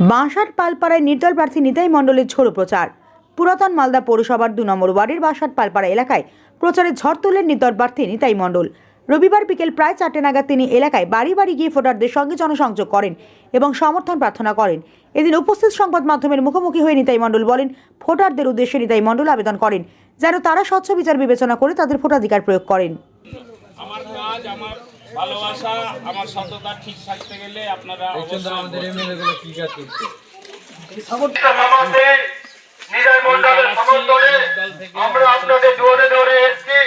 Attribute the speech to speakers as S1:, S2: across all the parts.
S1: বাঁশহাট পালপাড়ায় নির্দল প্রার্থী নিতাই মণ্ডলের ঝোড়ো প্রচার। পুরাতন মালদা পৌরসভার 2 নম্বর ওয়ার্ডের বাঁশহাট পালপাড়া এলাকায় প্রচারে ঝড় তুললেন নির্দল প্রার্থী নিতাই মণ্ডল। রবিবার বিকেল প্রায় 4টে নাগাদ তিনি এলাকায় বাড়ি বাড়ি গিয়ে ভোটারদের সঙ্গে জনসংযোগ করেন এবং সমর্থন প্রার্থনা করেন। এদিন উপস্থিত সংবাদ মাধ্যমের মুখোমুখি হয়ে নিতাই মণ্ডল বলেন, ভোটারদের উদ্দেশ্যে নিতাই মণ্ডল আবেদন করেন যেন তারা স্বচ্ছ বিচার বিবেচনা করে তাদের ভোটাধিকার প্রয়োগ করেন।
S2: আমার কাজ, আমার ভালোবাসা, আমার সততা ঠিক থাকতে গেলে আপনারা
S3: আমাদের এমএলএগুলো কি কাজ করছে?
S4: নিতাই মণ্ডলের সমর্থনে আমরা আপনাদের দুয়ারে দুয়ারে এসেছি।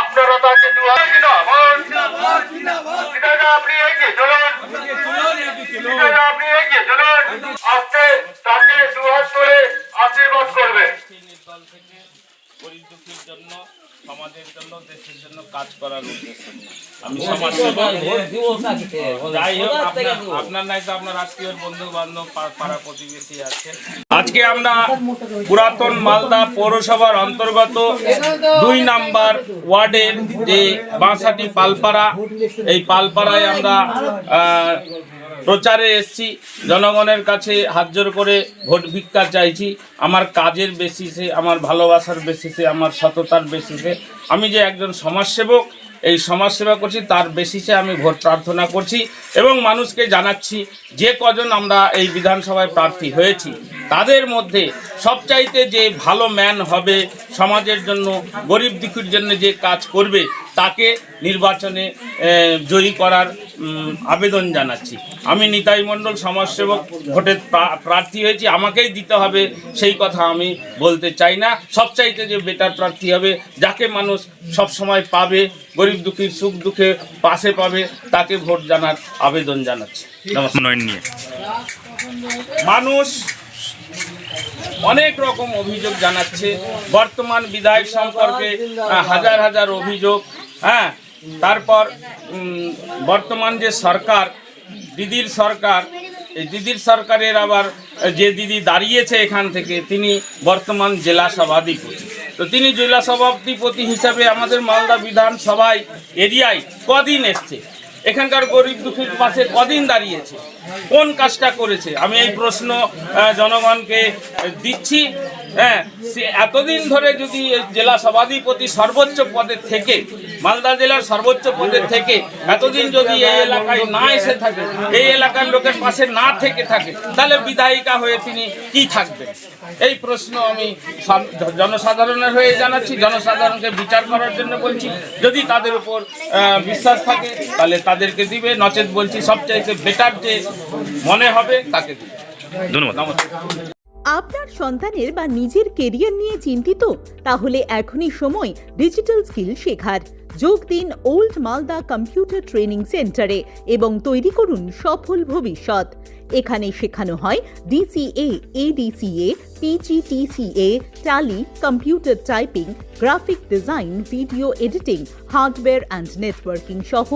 S4: আপনারা তাকে দুয়ারে আপনি এগিয়ে চলুন, আপনি এগিয়ে চলুন, আজকে তাকে দুহাত করে আশীর্বাদ করবে।
S2: দল থেকে গরিব দুঃখীর জন্য, সমাজের জন্য, দেশের জন্য কাজ করার উদ্দেশ্যে আমি সমাজসেবক। যাই হোক, আপনার নাই তো আপনার আত্মীয় বন্ধু বান্ধব পাড়া প্রতিবেশী আছে। আজকে আমরা পুরাতন মালদা পৌরসভার অন্তর্গত 2 নম্বর ওয়ার্ডের যে বাঁশহাটি পালপাড়া, এই পালপাড়ায় আমরা প্রচারে এসেছি। জনগণের কাছে হাত জোর করে ভোট ভিক্ষা চাইছি। আমার কাজের বেসিসে, আমার ভালোবাসার বেসিসে, আমার সততার বেসিসে আমি যে একজন সমাজসেবক, এই সমাজসেবা করছি তার বেসিসে আমি ভোট প্রার্থনা করছি এবং মানুষকে জানাচ্ছি যে কজন আমরা এই বিধানসভায় প্রার্থী হয়েছি তাদের মধ্যে সবচাইতে যে ভালো ম্যান হবে, সমাজের জন্য, গরিব দুঃখীর জন্য যে কাজ করবে তাকে নির্বাচনে জয়ী করার আবেদন জানাচ্ছি। আমি নিতাই মণ্ডল সমাজসেবক ভোটের প্রার্থী হয়েছি, আমাকেই দিতে হবে সেই কথা আমি বলতে চাই না। সবচাইতে যে বেটার প্রার্থী হবে, যাকে মানুষ সব সময় পাবে, গরিব দুঃখীর সুখ দুঃখে পাশে পাবে, তাকে ভোট জানার আবেদন জানাচ্ছি। মানুষ অনেক রকম অভিযোগ জানাচ্ছে, বর্তমান বিধায়ক সম্পর্কে হাজার হাজার অভিযোগ। তারপর বর্তমান যে সরকার, দিদির সরকার, এই দিদির সরকারের আবার যে দিদি দাঁড়িয়েছে এখান থেকে, তিনি বর্তমান জেলা সভাধিপতি। তো তিনি জেলা সভাধিপতি হিসাবে আমাদের মালদা বিধানসভায় এরিয়ায় কদিন এসছে, এখানকার গরিব দুঃখীর পাশে কদিন দাঁড়িয়েছে, কোন কাজটা করেছে? আমি এই প্রশ্ন জনগণকে দিচ্ছি। সে এতদিন ধরে যদি জেলা সভাধিপতি সর্বোচ্চ পদে থেকে, মালদা জেলার সর্বোচ্চ পদে থেকে এতদিন যদি এই এলাকায় না এসে থাকে, এই এলাকার লোকের পাশে না থেকে থাকে, তাহলে বিধায়িকা হয়ে তিনি কি থাকবেন? এই প্রশ্ন আমি জনসাধারণের হয়ে জানাচ্ছি, জনসাধারণকে বিচার করার জন্য বলছি। যদি তাদের উপর বিশ্বাস থাকে তাহলে তাদেরকে দিবে, নচেত বলছি সবচাইতে বেটার যে মনে হবে তাকে দিবে। ধন্যবাদ।
S5: আপনার সন্তানের বা নিজের কেরিয়ার নিয়ে চিন্তিত? তাহলে এখনই সময় ডিজিটাল স্কিল শেখার। যোগ দিন ওল্ড মালদা কম্পিউটার ট্রেনিং সেন্টারে এবং তৈরি করুন সফল ভবিষ্যৎ। এখানে শেখানো হয় DCA, ADCA, PGTCA, tally, computer typing, graphic design, video editing, hardware and networking সহ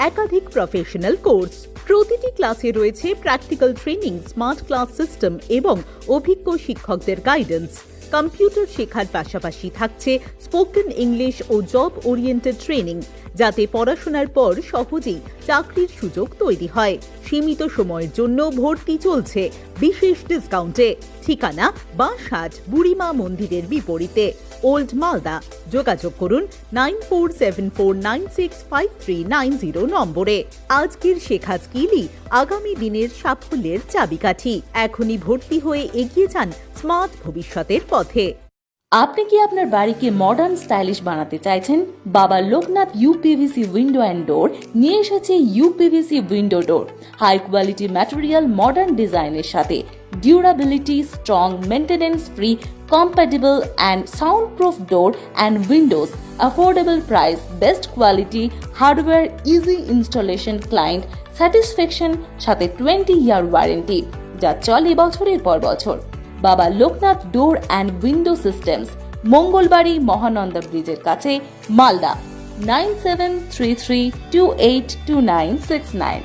S5: একাধিক প্রফেশনাল কোর্স। প্রতিটি ক্লাসে রয়েছে practical training, smart class system এবং অভিজ্ঞ শিক্ষকদের গাইডেন্স। কম্পিউটার শেখার পাশাপাশি থাকছে স্পোকেন ইংলিশ ও জব ওরিয়েন্টেড ট্রেনিং, যাতে পড়াশোনার পর সহজেই চাকরির সুযোগ তৈরি হয়। সীমিত সময়ের জন্য ভর্তি চলছে বিশেষ ডিসকাউন্টে। ঠিকানা বাঁশহাট বুড়িমা মন্দিরের বিপরীতে, ওল্ড মালদা। যোগাযোগ করুন 9474965390 নম্বরে। আজকের শেখা স্কিলই আগামী দিনের সাফল্যের চাবিকাঠি। এখনই ভর্তি হয়ে এগিয়ে যান স্মার্ট ভবিষ্যতের পথে।
S6: আপনি কি আপনার বাড়িকে মডার্ন স্টাইলিশ বানাতে চাইছেন? বাবা Loknath UPVC window and door নিয়ে এসেছে UPVC উইন্ডো ডোর। হাই কোয়ালিটি ম্যাটেরিয়াল, মডার্ন ডিজাইনের সাথে durability, strong, maintenance free, compatible and soundproof door and windows, affordable price, best quality, hardware, easy installation, client satisfaction সাথে 20-year warranty, যা চলে বছরের পর বছর। বাবা Loknath door and window systems, Mangalbari Mahananda ব্রিজের কাছে, মালদা। 9733282969।